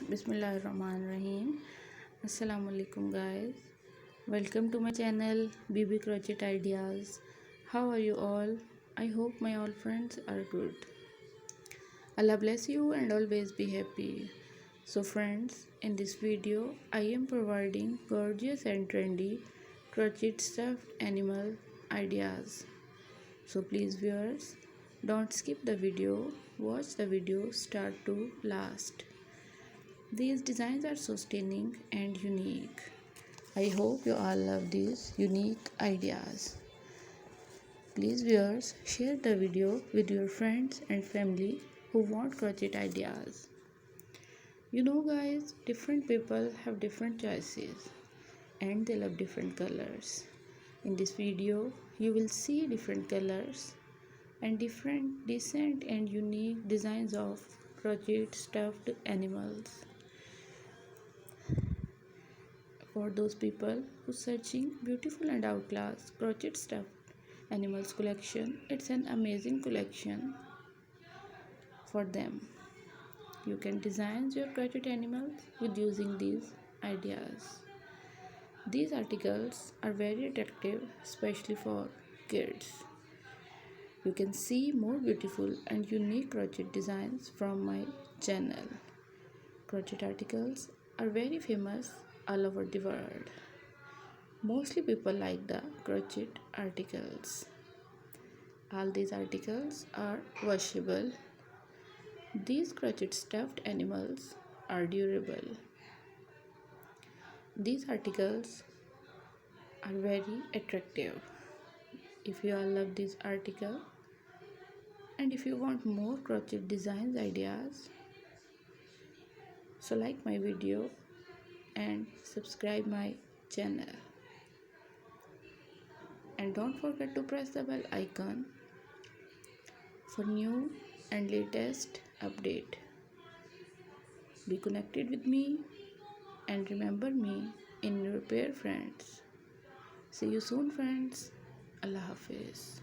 Bismillahirrahmanirrahim. Assalamualaikum guys. Welcome to my channel BB Crochet Ideas. How are you all? I hope my all friends are good. Allah bless you and always be happy. So friends, in this video I am providing gorgeous and trendy crochet stuffed animal ideas. So please viewers, don't skip the video. Watch the video start to last. These designs are so stunning and unique. I hope you all love these unique ideas. Please viewers, share the video with your friends and family who want crochet ideas. You know guys, different people have different choices and they love different colors. In this video, you will see different colors and different decent and unique designs of crochet stuffed animals. For those people who searching beautiful and outclass crochet stuffed animals collection, it's an amazing collection for them. You can design your crochet animals with using these ideas. These articles are very attractive, especially for kids. You can see more beautiful and unique crochet designs from my channel. Crochet articles are very famous all over the world. Mostly people like the crochet articles. All these articles are washable. These crochet stuffed animals are durable. These articles are very attractive. If you all love this article and if you want more crochet designs ideas, so like my video and subscribe my channel. And don't forget to press the bell icon for new and latest update. Be connected with me and remember me in your pair friends. See you soon friends. Allah Hafiz.